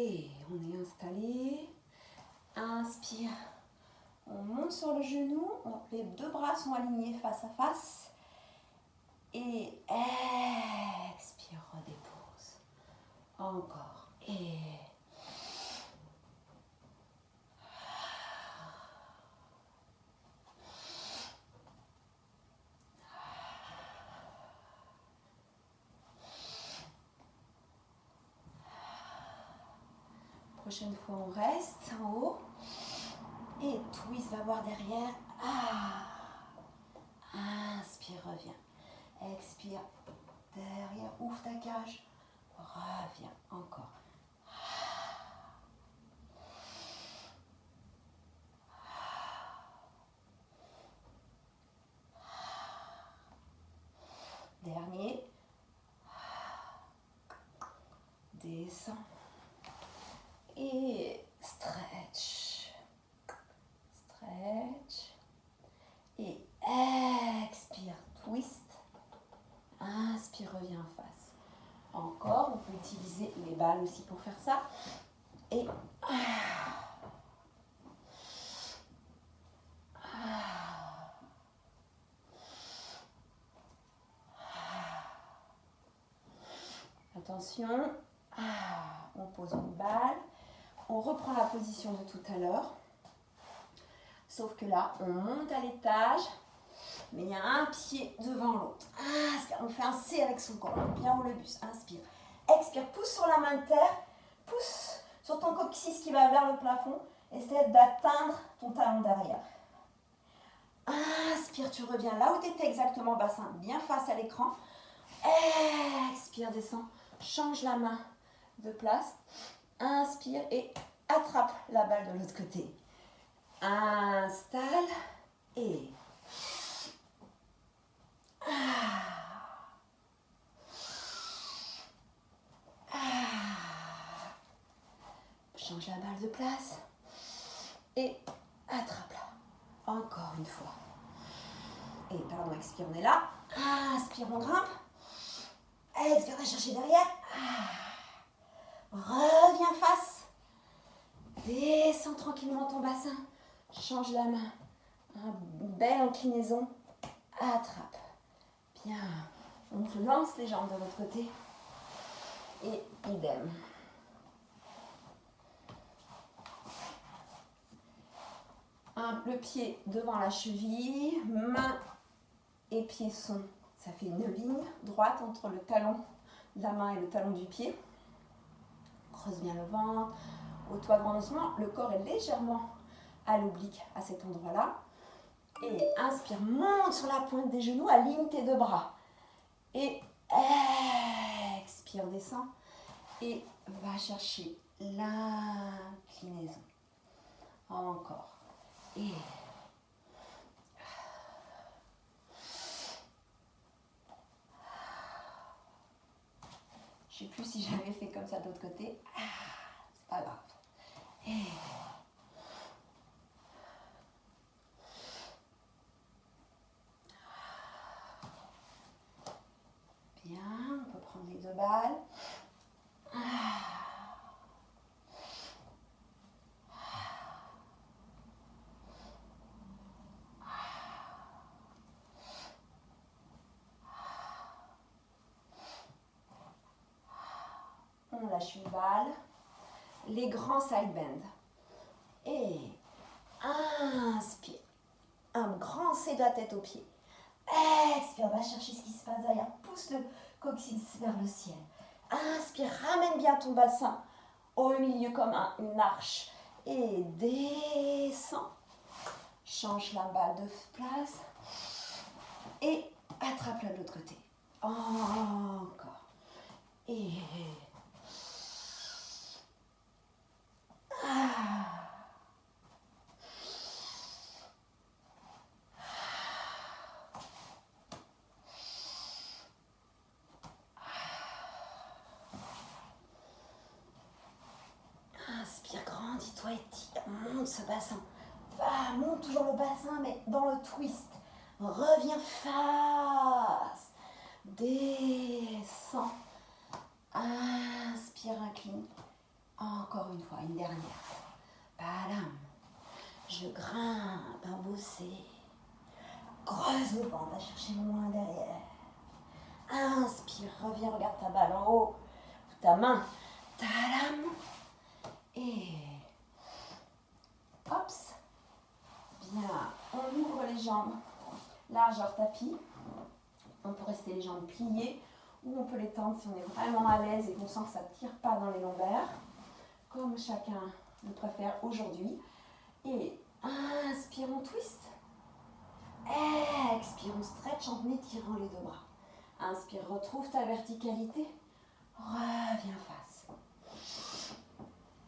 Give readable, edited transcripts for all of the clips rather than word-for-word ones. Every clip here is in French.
Et on est installé. Inspire. On monte sur le genou. Les deux bras sont alignés face à face. Et expire, redépose. Encore. Et prochaine fois, on reste en haut. Et twist, va voir derrière. Inspire, reviens. Expire, derrière, ouvre ta cage. Reviens, encore. Dernier. Descends. Et stretch. Stretch. Et expire, twist. Inspire, reviens en face. Encore, on peut utiliser les balles aussi pour faire ça. Et attention, on pose une balle, on reprend la position de tout à l'heure, sauf que là, on monte à l'étage, mais il y a un pied devant l'autre. On fait un C avec son corps, bien haut le buste, inspire. Expire, pousse sur la main de terre, pousse sur ton coccyx qui va vers le plafond, essaie d'atteindre ton talon derrière. Inspire, tu reviens là où tu étais exactement, bassin bien face à l'écran. Expire, descends, change la main de place. Inspire et attrape la balle de l'autre côté. Installe et change la balle de place et attrape-la. Encore une fois. Et pardon, expire, on est là. Inspire, on grimpe. Expire, on va chercher derrière. Reviens face. Descends tranquillement ton bassin. Change la main. Une belle inclinaison. Attrape. Bien. On lance les jambes de l'autre côté. Et idem. Le pied devant la cheville. Main et pied sont. Ça fait une ligne droite entre le talon de la main et le talon du pied. Creuse bien le ventre. Haut-toi grandement. Le corps est légèrement à l'oblique à cet endroit-là. Et inspire, monte sur la pointe des genoux, aligne tes deux bras. Et expire, descends. Et va chercher l'inclinaison. Encore. Et je ne sais plus si j'avais fait comme ça de l'autre côté. C'est pas grave. Et bien, on peut prendre les deux balles. On lâche une balle. Les grands side bend. Et inspire. Un grand C de la tête aux pieds. Expire, va chercher ce qui se passe derrière. Pousse le coccyx vers le ciel. Inspire, ramène bien ton bassin au milieu comme une arche. Et descends. Change la balle de place. Et attrape-la de l'autre côté. Encore. Et inspire, grandis-toi, étire, monte ce bassin. Monte toujours le bassin, mais dans le twist. Reviens face. Descends. Inspire, incline. Encore. je grimpe un bosser. Creuse le ventre, va chercher loin derrière. Inspire, reviens, regarde ta balle en haut. Ta main, ta lame. Et hop. Bien, on ouvre les jambes. Largeur tapis. On peut rester les jambes pliées ou on peut les tendre si on est vraiment à l'aise et qu'on sent que ça ne tire pas dans les lombaires. Comme chacun le préfère aujourd'hui. Et inspire, on twist. Expire, on stretch en étirant les deux bras. Inspire, retrouve ta verticalité. Reviens face.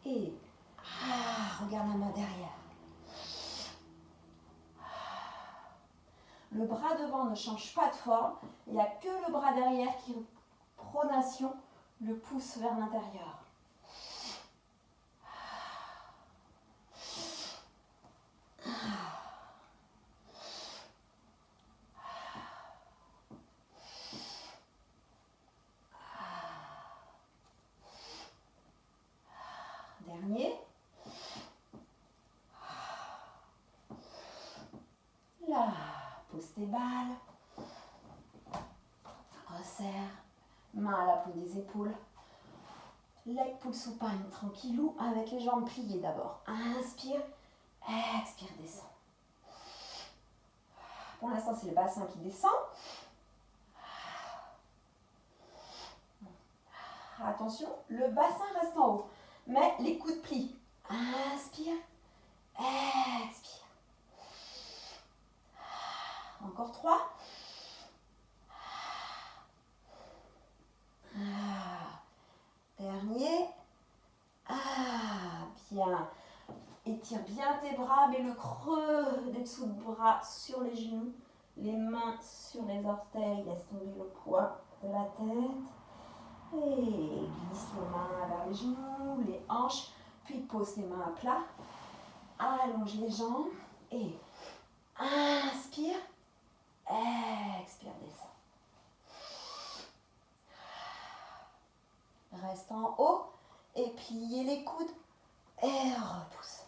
Et regarde la main derrière. Le bras devant ne change pas de forme. Il n'y a que le bras derrière qui, pronation, le pousse vers l'intérieur. Dernier. Là, pose tes balles. Resserre. Main à la paume des épaules. Leg pull supine, tranquillou, avec les jambes pliées d'abord. Inspire, expire, descend. Pour l'instant, c'est le bassin qui descend. Attention, le bassin reste en haut, mais les coudes plient. Inspire, expire. Encore 3. Dernier. Bien. Étire bien tes bras, mets le creux des dessous de bras sur les genoux. Les mains sur les orteils, laisse tomber le poids de la tête. Et glisse les mains vers les genoux, les hanches, puis pose les mains à plat. Allonge les jambes et inspire, expire, descend. Reste en haut et pliez les coudes et repousse.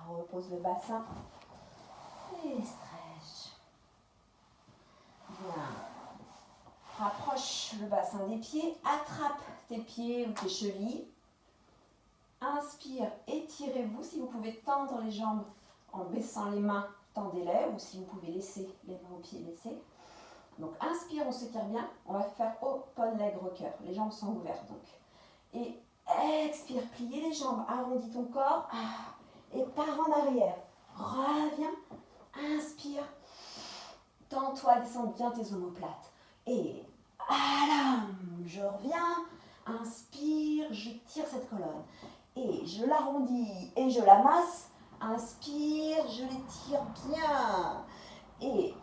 Repose le bassin et stretch. Bien. Rapproche le bassin des pieds, attrape tes pieds ou tes chevilles. Inspire, étirez-vous. Si vous pouvez tendre les jambes en baissant les mains, tendez-les. Ou si vous pouvez laisser les mains aux pieds, laissez. Donc inspire, on s'étire bien. On va faire open leg rocker. Les jambes sont ouvertes donc. Et expire, pliez les jambes, arrondis ton corps. Et pars en arrière. Reviens. Inspire. Tends-toi, descends bien tes omoplates. Et je reviens. Inspire, je tire cette colonne. Et je l'arrondis et je la masse. Inspire, je l'étire bien. Et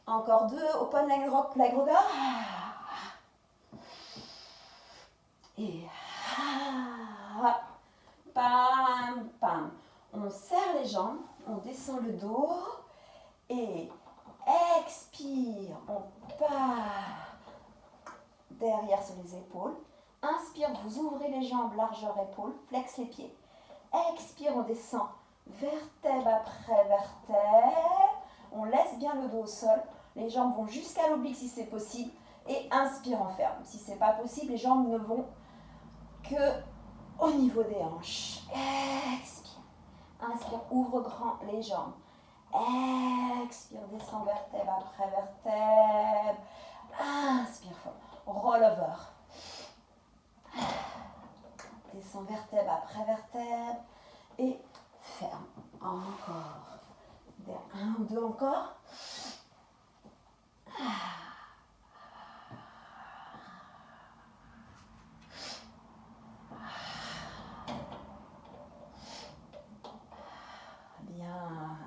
encore 2, open leg rocker. Et pam, pam. On serre les jambes, on descend le dos et expire, on part derrière sur les épaules. Inspire, vous ouvrez les jambes, largeur épaules, flex les pieds. Expire, on descend vertèbre après vertèbre. On laisse bien le dos au sol. Les jambes vont jusqu'à l'oblique si c'est possible. Et inspire, on ferme. Si ce n'est pas possible, les jambes ne vont que au niveau des hanches. Expire. Inspire, ouvre grand les jambes. Expire, descend vertèbre après vertèbre. Inspire fort. Roll over. Descend vertèbre après vertèbre. Et ferme. Encore. 1 ou 2 encore. Bien.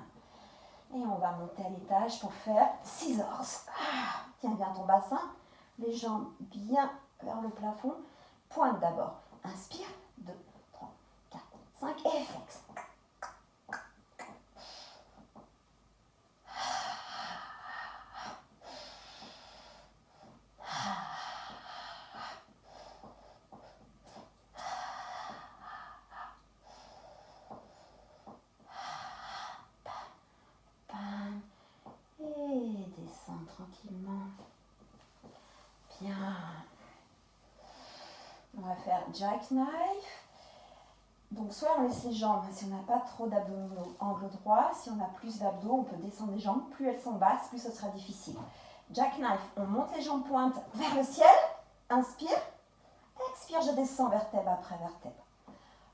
Et on va monter à l'étage pour faire scissors. Tiens bien ton bassin. Les jambes bien vers le plafond. Pointe d'abord. Inspire. 2, 3, 4, 5 et flex. On va faire jackknife. Donc soit on laisse les jambes, si on n'a pas trop d'abdominaux, angle droit. Si on a plus d'abdos, on peut descendre les jambes. Plus elles sont basses, plus ce sera difficile. Jackknife, on monte les jambes pointes vers le ciel. Inspire. Expire, je descends vertèbre après vertèbre.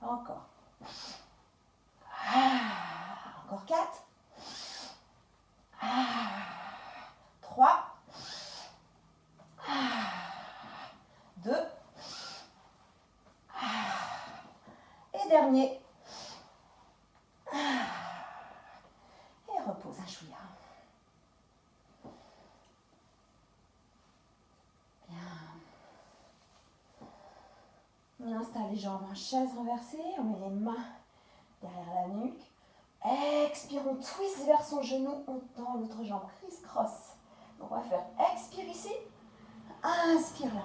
Encore. Encore 4. 3. 2. Et dernier. Et repose un chouïa. Bien. On installe les jambes en chaise renversée. On met les mains derrière la nuque. Expire, on twist vers son genou. On tend l'autre jambe. Criss-cross. Donc on va faire expire ici. Inspire là.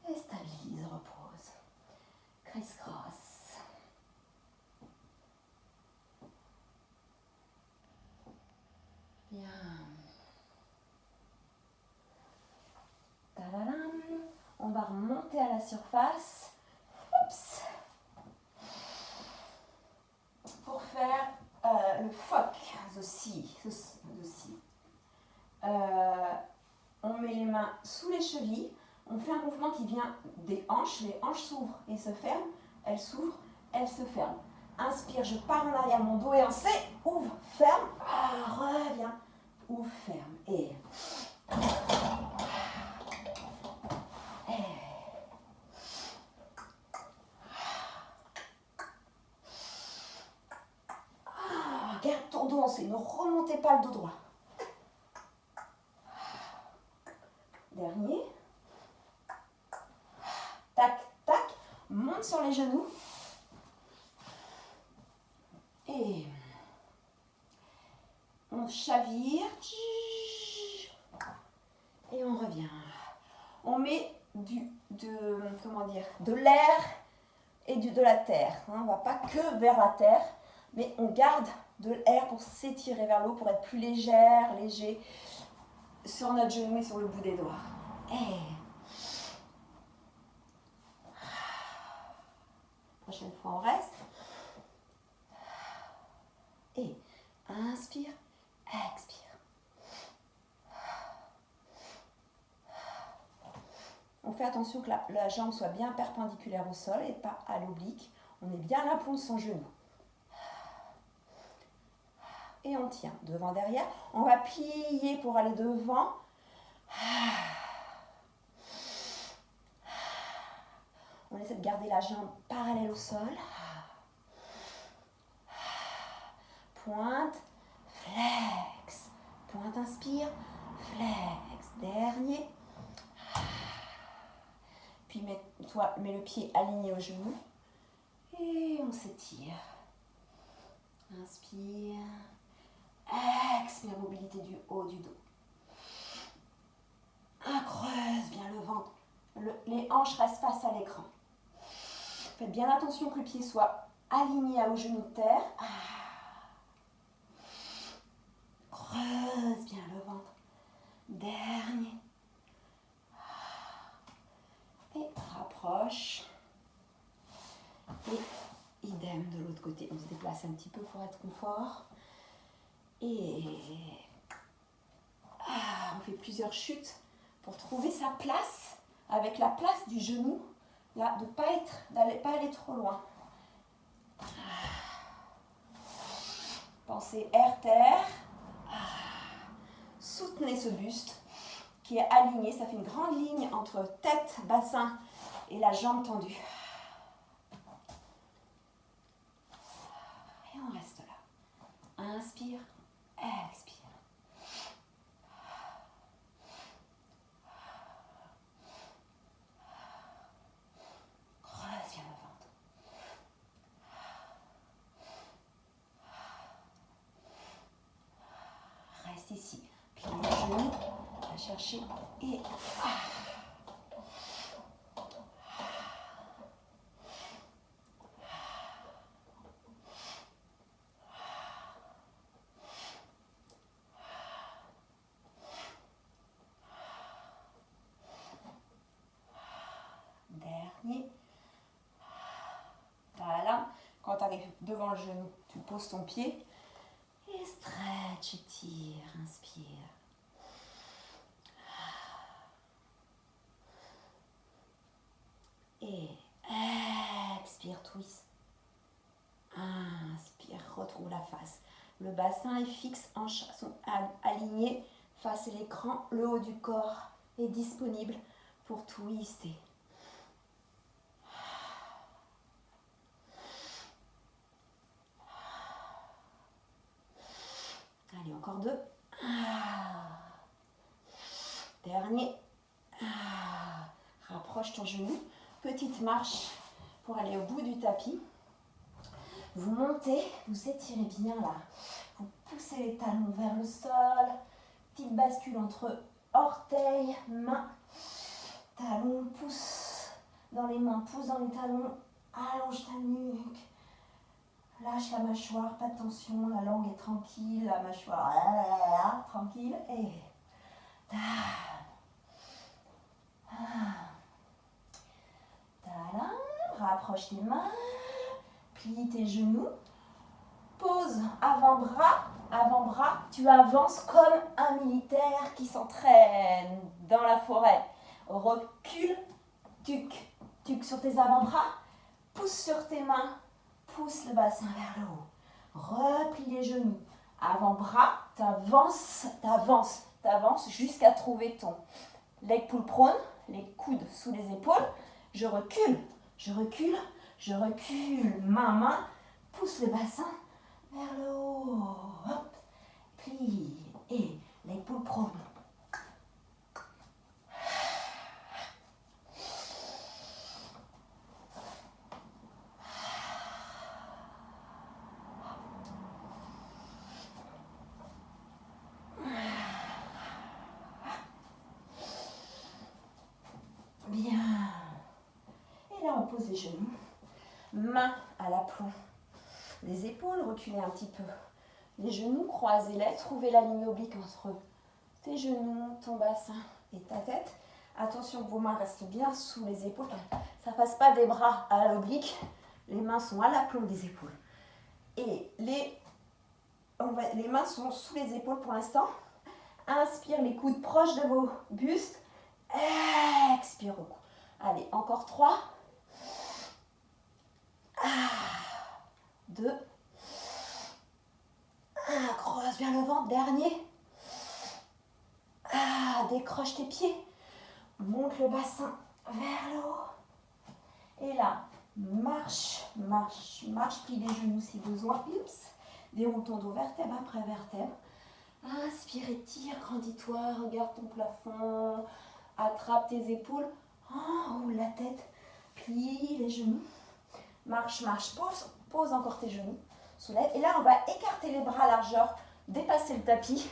Et stabilise, repose. Criss-cross. Bien. Tadadam. On va remonter à la surface. Oups. Pour faire le phoque, the sea. On met les mains sous les chevilles. On fait un mouvement qui vient des hanches. Les hanches s'ouvrent et se ferment. Elles s'ouvrent, elles se ferment. Inspire, je pars en arrière, mon dos est en C. Ouvre, ferme. Reviens. Ouvre, ferme. Et garde ton dos en C. Ne remontez pas le dos droit. Dernier. Tac, tac. Monte sur les genoux. Et on chavire. Et on revient. On met de l'air et de la terre. On ne va pas que vers la terre, mais on garde de l'air pour s'étirer vers l'eau, pour être plus léger sur notre genou et sur le bout des doigts. Et prochaine fois, on reste. Et inspire, expire. On fait attention que la jambe soit bien perpendiculaire au sol et pas à l'oblique. On est bien à l'aplomb de son genou. Et on tient devant, derrière. On va plier pour aller devant. On essaie de garder la jambe parallèle au sol. Pointe, flex. Pointe, inspire, flex. Dernier. Puis mets le pied aligné au genou. Et on s'étire. Inspire. Expire, mobilité du haut du dos. Creuse bien le ventre. Les hanches restent face à l'écran. Faites bien attention que le pied soit aligné au genou de terre. Creuse bien le ventre. Dernier. Et rapproche. Et idem de l'autre côté. On se déplace un petit peu pour être confort. Et on fait plusieurs chutes pour trouver sa place avec la place du genou. Là, de ne pas aller trop loin. Pensez air-terre. Soutenez ce buste qui est aligné. Ça fait une grande ligne entre tête, bassin et la jambe tendue. Et on reste là. Inspire, expire. Creuse bien le ventre. Reste ici. Plie le genou. Va chercher et Dernier. Voilà. Quand tu arrives devant le genou, tu poses ton pied. Et stretch, étire, inspire. Et expire, twist. Inspire, retrouve la face. Le bassin est fixe, hanches sont alignées face à l'écran. Le haut du corps est disponible pour twister. Allez, encore 2. Dernier. Rapproche ton genou. Petite marche pour aller au bout du tapis. Vous montez, vous étirez bien là. Vous poussez les talons vers le sol. Petite bascule entre orteils, mains. Talons, pousse dans les mains, pousse dans les talons. Allonge ta nuque. Lâche la mâchoire, pas de tension. La langue est tranquille. La mâchoire tranquille. Et rapproche tes mains. Plie tes genoux. Pose avant-bras. Avant-bras, tu avances comme un militaire qui s'entraîne dans la forêt. Recule, tuc, tuc sur tes avant-bras. Pousse sur tes mains. Pousse le bassin vers le haut. Replie les genoux. Avant-bras, t'avances, t'avances, t'avances jusqu'à trouver ton leg pull prone, les coudes sous les épaules. Je recule, je recule, je recule. Main, main, pousse le bassin vers le haut. Hop, plie et leg pull prone. Bien. Et là, on pose les genoux. Main à l'aplomb des épaules. Reculez un petit peu. Les genoux, croisez-les. Trouvez la ligne oblique entre tes genoux, ton bassin et ta tête. Attention que vos mains restent bien sous les épaules. Ça ne fasse pas des bras à l'oblique. Les mains sont à l'aplomb des épaules. Et les mains sont sous les épaules pour l'instant. Inspire, les coudes proches de vos bustes. Expire au cou. Allez, encore 3. 2. Creuse bien le ventre. Dernier. Décroche tes pieds. Monte le bassin vers le haut. Et là, marche, marche, marche. Plie les genoux si besoin. Oups. Déroule ton dos vertèbre après vertèbre. Inspire, étire, grandis-toi. Regarde ton plafond. Attrape tes épaules. Enroule la tête. Plie les genoux. Marche, marche. Pose encore tes genoux. Soulève. Et là, on va écarter les bras à largeur. Dépasser le tapis.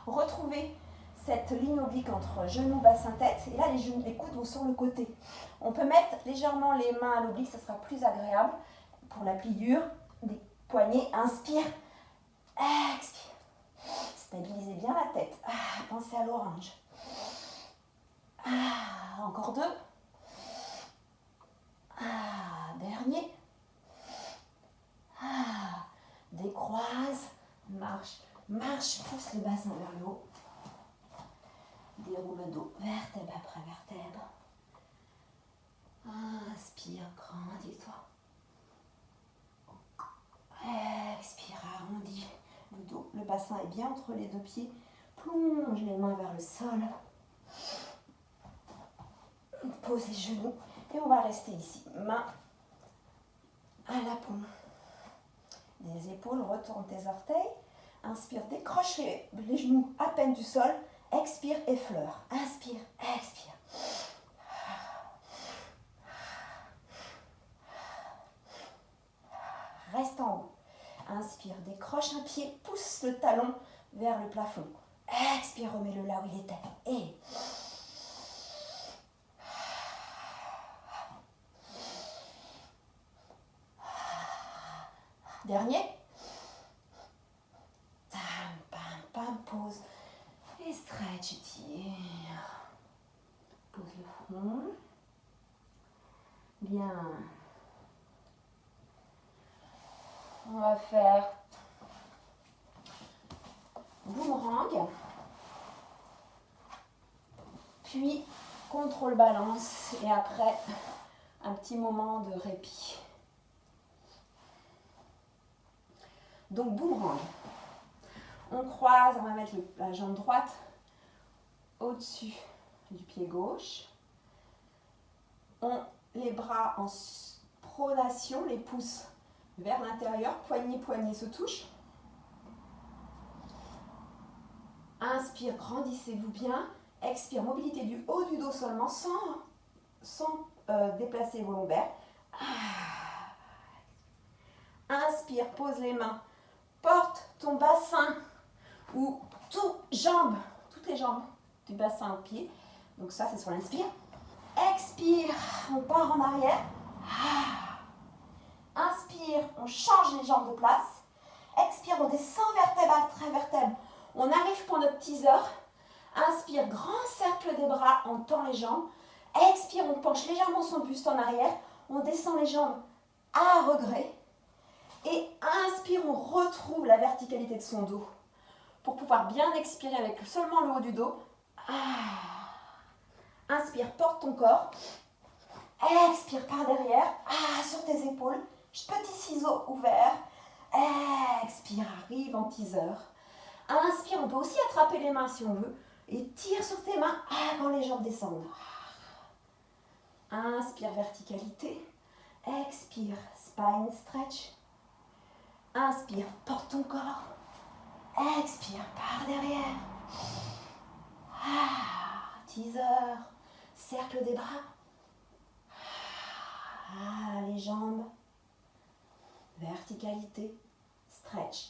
Retrouver cette ligne oblique entre genoux, bassin, tête. Et là, les coudes vont sur le côté. On peut mettre légèrement les mains à l'oblique. Ça sera plus agréable pour la pliure des poignets. Inspire. Expire. Stabilisez bien la tête. Pensez à l'orange. Encore 2. Dernier. Décroise. Marche. Marche. Pousse le bassin vers le haut. Déroule le dos. Vertèbre après vertèbre. Inspire. Grandis-toi. Expire. Arrondis le dos. Le bassin est bien entre les deux pieds. Plonge les mains vers le sol. Pose les genoux et on va rester ici. Main à l'aplomb des épaules, retourne tes orteils. Inspire, décroche les genoux à peine du sol. Expire, effleure. Inspire, expire. Reste en haut. Inspire, décroche un pied, pousse le talon vers le plafond. Expire, remets-le là où il était. Et dernier. Pam, pause. Et stretch, étire. Pose le front. Bien. On va faire boomerang. Puis contrôle balance et après un petit moment de répit. Donc boomerang. On croise, on va mettre la jambe droite au-dessus du pied gauche. Les bras en pronation, les pouces vers l'intérieur, poignet se touchent. Inspire, grandissez-vous bien. Expire, mobilité du haut du dos seulement, sans déplacer vos lombaires. Inspire, pose les mains. Porte ton bassin ou toutes les jambes du bassin au pied. Donc ça, c'est sur l'inspire. Expire, on part en arrière. Inspire, on change les jambes de place. Expire, on descend vertèbre. On arrive pour notre teaser. Inspire, grand cercle des bras, on tend les jambes. Expire, on penche légèrement son buste en arrière. On descend les jambes à regret. Et inspire, on retrouve la verticalité de son dos. Pour pouvoir bien expirer avec seulement le haut du dos. Inspire, porte ton corps. Expire par derrière. Sur tes épaules. Petit ciseau ouvert. Expire, arrive en teaser. Inspire, on peut aussi attraper les mains si on veut. Et tire sur tes mains quand les jambes descendent. Inspire, verticalité. Expire, spine stretch. Inspire, porte ton corps. Expire, par derrière. Teaser, cercle des bras. Les jambes. Verticalité, stretch.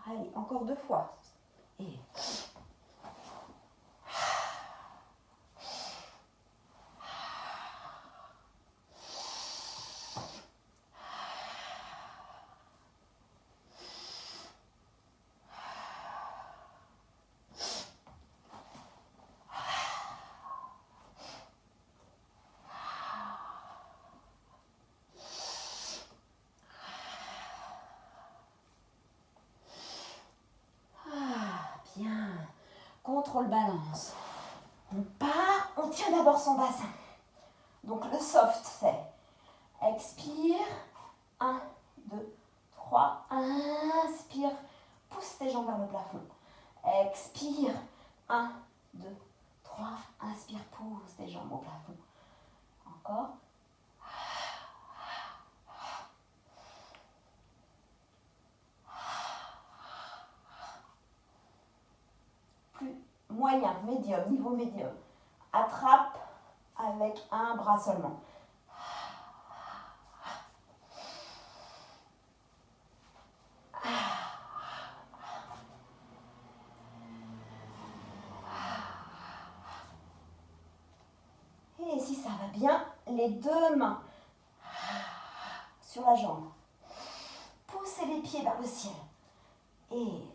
Allez, encore 2 fois. Et... Bien. Contrôle balance. On part, on tient d'abord son bassin. Donc le soft, c'est expire. 1, 2, 3. Inspire. Pousse tes jambes vers le plafond. Expire. 1, 2, 3. Inspire, pousse tes jambes au plafond. Encore. Moyen, médium, niveau médium. Attrape avec un bras seulement. Et si ça va bien, les 2 mains sur la jambe. Poussez les pieds vers le ciel. Et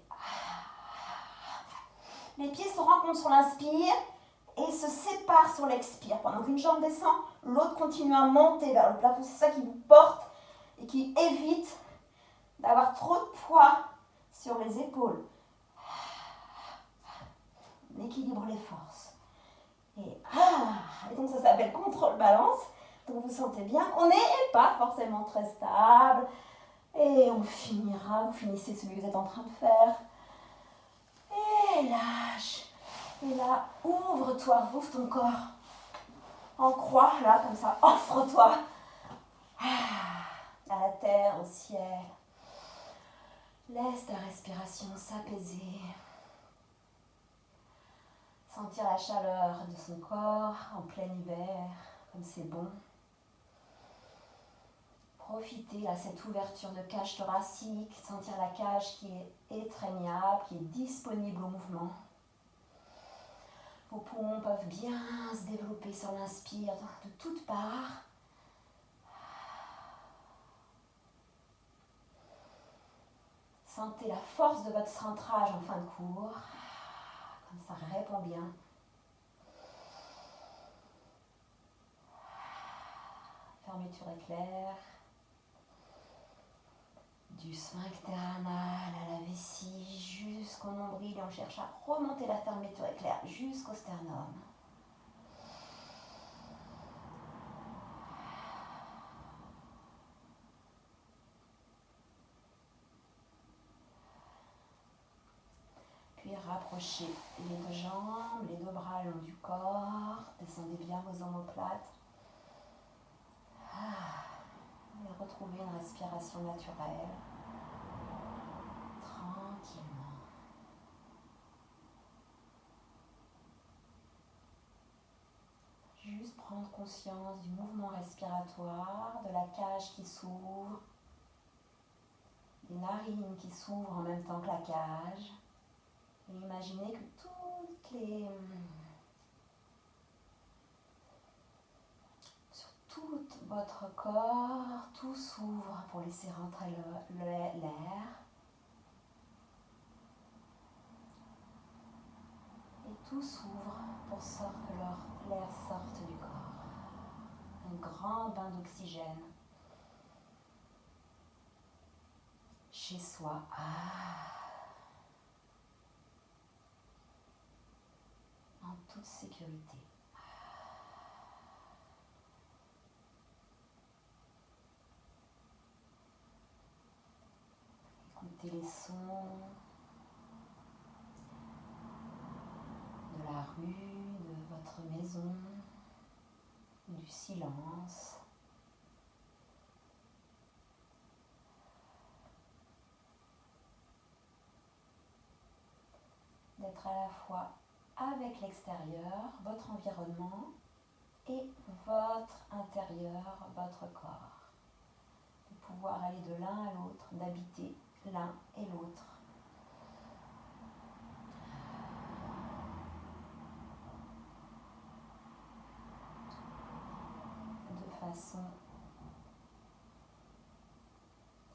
les pieds se rencontrent sur l'inspire et se séparent sur l'expire. Pendant qu'une jambe descend, l'autre continue à monter vers le plafond. C'est ça qui vous porte et qui évite d'avoir trop de poids sur les épaules. On équilibre les forces. Et donc ça s'appelle contrôle balance. Donc vous sentez bien qu'on n'est pas forcément très stable. Et on finira, vous finissez celui que vous êtes en train de faire. Et lâche. Et là, ouvre-toi, ouvre ton corps. En croix, là, comme ça, offre-toi. À la terre, au ciel. Laisse ta respiration s'apaiser. Sentir la chaleur de son corps en plein hiver, comme c'est bon. Profitez à cette ouverture de cage thoracique, sentir la cage qui est étreignable, qui est disponible au mouvement. Vos poumons peuvent bien se développer sur l'inspire de toutes parts. Sentez la force de votre centrage en fin de cours. Comme ça répond bien. fermeture éclair. Du sphincter anal à la vessie jusqu'au nombril et on cherche à remonter la fermeture éclair jusqu'au sternum. Puis rapprochez les deux jambes, les deux bras le long du corps, descendez bien vos omoplates. Et retrouvez une respiration naturelle, tranquillement. Juste prendre conscience du mouvement respiratoire, de la cage qui s'ouvre, des narines qui s'ouvrent en même temps que la cage. Et imaginez que sur tout votre corps, tout s'ouvre pour laisser rentrer l'air. Et tout s'ouvre pour que l'air sorte du corps. Un grand bain d'oxygène. Chez soi. En toute sécurité. Écoutez les sons de la rue, de votre maison, du silence. D'être à la fois avec l'extérieur, votre environnement, et votre intérieur, votre corps. De pouvoir aller de l'un à l'autre, d'habiter l'un et l'autre. De façon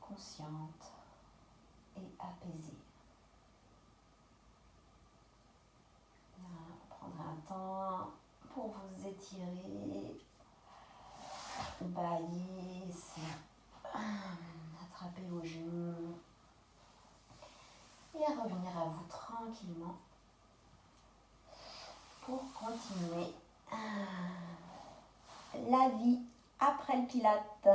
consciente et apaisée. Prendre un temps pour vous étirer, bailler, attraper vos genoux et revenir à vous tranquillement pour continuer la vie après le Pilate.